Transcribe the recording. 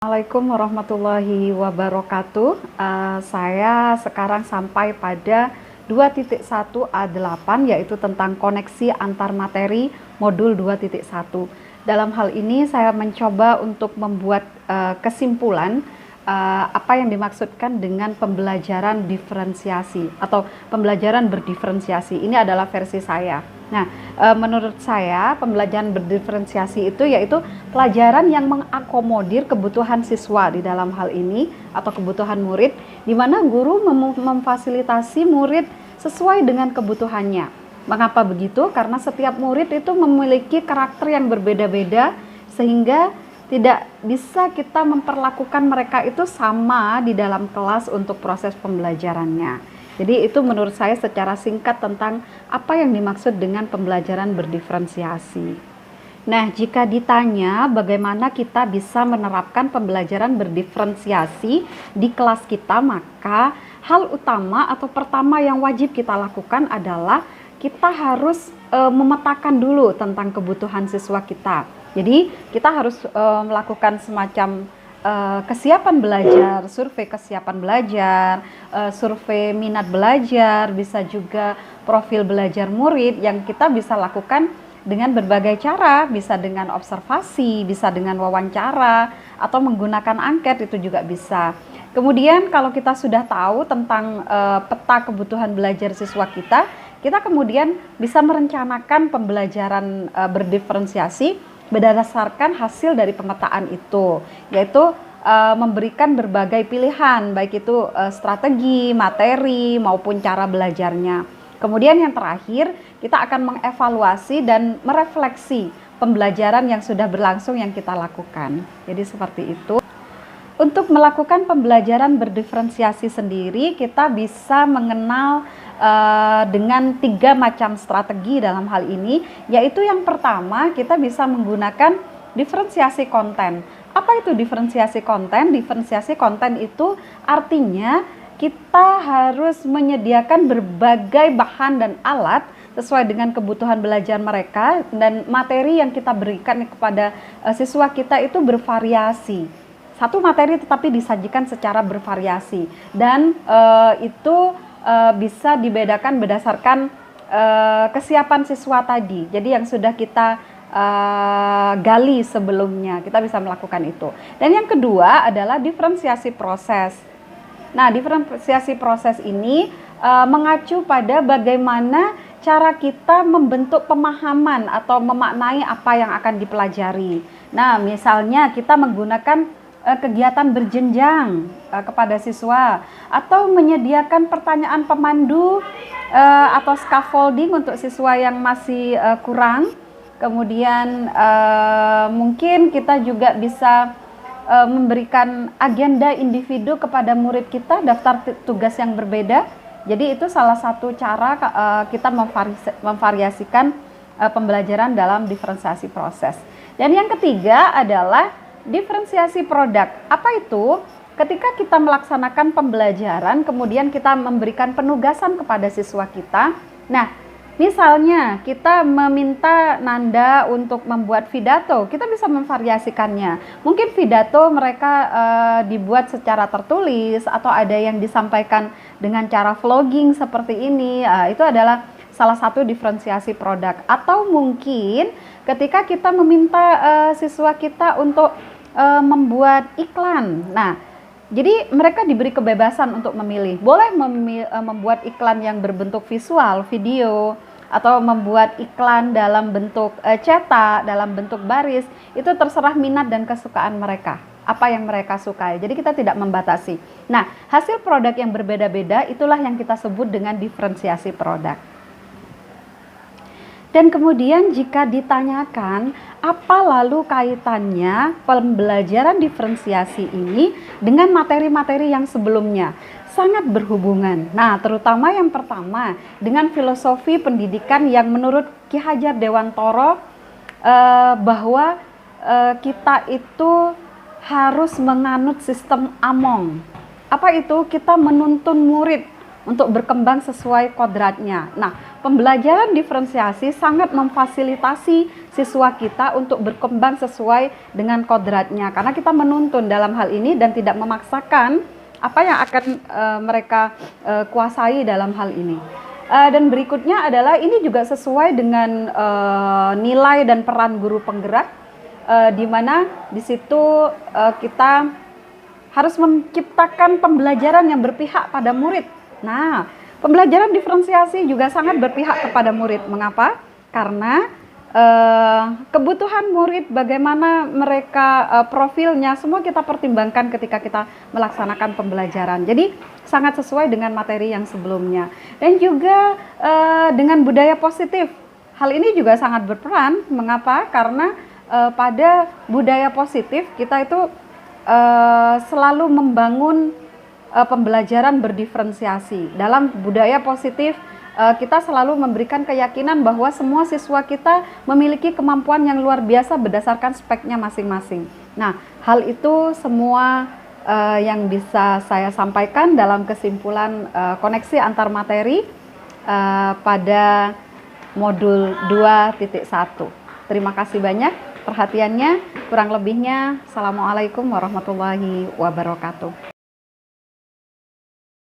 Assalamualaikum warahmatullahi wabarakatuh. Saya sekarang sampai pada 2.1A8, yaitu tentang koneksi antar materi modul 2.1. Dalam hal ini saya mencoba untuk membuat kesimpulan apa yang dimaksudkan dengan pembelajaran diferensiasi atau pembelajaran berdiferensiasi. Ini adalah versi saya. Nah, menurut saya pembelajaran berdiferensiasi itu yaitu pelajaran yang mengakomodir kebutuhan siswa di dalam hal ini atau kebutuhan murid, di mana guru memfasilitasi murid sesuai dengan kebutuhannya. Mengapa begitu? Karena setiap murid itu memiliki karakter yang berbeda-beda, sehingga tidak bisa kita memperlakukan mereka itu sama di dalam kelas untuk proses pembelajarannya. Jadi itu menurut saya secara singkat tentang apa yang dimaksud dengan pembelajaran berdiferensiasi. Nah, jika ditanya bagaimana kita bisa menerapkan pembelajaran berdiferensiasi di kelas kita, maka hal utama atau pertama yang wajib kita lakukan adalah kita harus memetakan dulu tentang kebutuhan siswa kita. Jadi kita harus melakukan semacam kesiapan belajar, survei kesiapan belajar, survei minat belajar, bisa juga profil belajar murid yang kita bisa lakukan dengan berbagai cara, bisa dengan observasi, bisa dengan wawancara, atau menggunakan angket itu juga bisa. Kemudian kalau kita sudah tahu tentang peta kebutuhan belajar siswa kita kemudian bisa merencanakan pembelajaran berdiferensiasi berdasarkan hasil dari pemetaan itu, yaitu memberikan berbagai pilihan, baik itu strategi, materi, maupun cara belajarnya. Kemudian yang terakhir, kita akan mengevaluasi dan merefleksi pembelajaran yang sudah berlangsung yang kita lakukan. Jadi seperti itu. Untuk melakukan pembelajaran berdiferensiasi sendiri, kita bisa mengenal dengan 3 macam strategi dalam hal ini, yaitu yang pertama kita bisa menggunakan diferensiasi konten. Apa itu diferensiasi konten? Diferensiasi konten itu artinya kita harus menyediakan berbagai bahan dan alat sesuai dengan kebutuhan belajar mereka, dan materi yang kita berikan kepada siswa kita itu bervariasi. Satu materi tetapi disajikan secara bervariasi, dan itu bisa dibedakan berdasarkan kesiapan siswa tadi. Jadi yang sudah kita gali sebelumnya, kita bisa melakukan itu. Dan yang kedua adalah diferensiasi proses. Nah, diferensiasi proses ini mengacu pada bagaimana cara kita membentuk pemahaman atau memaknai apa yang akan dipelajari. Nah, misalnya kita menggunakan kegiatan berjenjang kepada siswa, atau menyediakan pertanyaan pemandu atau scaffolding untuk siswa yang masih kurang. Kemudian mungkin kita juga bisa memberikan agenda individu kepada murid kita, daftar tugas yang berbeda. Jadi itu salah satu cara kita memvariasikan pembelajaran dalam diferensiasi proses. Dan yang ketiga adalah diferensiasi produk. Apa itu? Ketika kita melaksanakan pembelajaran, kemudian kita memberikan penugasan kepada siswa kita. Nah, misalnya kita meminta Nanda untuk membuat pidato, kita bisa memvariasikannya. Mungkin pidato mereka dibuat secara tertulis, atau ada yang disampaikan dengan cara vlogging seperti ini. Itu adalah salah satu diferensiasi produk. Atau mungkin ketika kita meminta siswa kita untuk membuat iklan. Nah, jadi mereka diberi kebebasan untuk memilih. Boleh membuat iklan yang berbentuk visual, video, atau membuat iklan dalam bentuk cetak, dalam bentuk baris. Itu terserah minat dan kesukaan mereka, apa yang mereka sukai. Jadi kita tidak membatasi. Nah, hasil produk yang berbeda-beda itulah yang kita sebut dengan diferensiasi produk. Dan kemudian jika ditanyakan apa lalu kaitannya pembelajaran diferensiasi ini dengan materi-materi yang sebelumnya, sangat berhubungan. Nah, terutama yang pertama dengan filosofi pendidikan yang menurut Ki Hajar Dewantoro bahwa kita itu harus menganut sistem Among. Apa itu? Kita menuntun murid untuk berkembang sesuai kodratnya. Nah, pembelajaran diferensiasi sangat memfasilitasi siswa kita untuk berkembang sesuai dengan kodratnya, karena kita menuntun dalam hal ini dan tidak memaksakan apa yang akan mereka kuasai dalam hal ini. Dan berikutnya adalah ini juga sesuai dengan nilai dan peran guru penggerak, di mana di situ kita harus menciptakan pembelajaran yang berpihak pada murid. Nah, pembelajaran diferensiasi juga sangat berpihak kepada murid. Mengapa? Karena kebutuhan murid, bagaimana mereka profilnya, semua kita pertimbangkan ketika kita melaksanakan pembelajaran. Jadi sangat sesuai dengan materi yang sebelumnya. Dan juga dengan budaya positif. Hal ini juga sangat berperan. Mengapa? Karena pada budaya positif kita itu selalu membangun pembelajaran berdiferensiasi. Dalam budaya positif kita selalu memberikan keyakinan bahwa semua siswa kita memiliki kemampuan yang luar biasa berdasarkan speknya masing-masing. Nah, hal itu semua yang bisa saya sampaikan dalam kesimpulan koneksi antar materi pada modul 2.1. Terima kasih banyak perhatiannya. Kurang lebihnya, Assalamualaikum warahmatullahi wabarakatuh.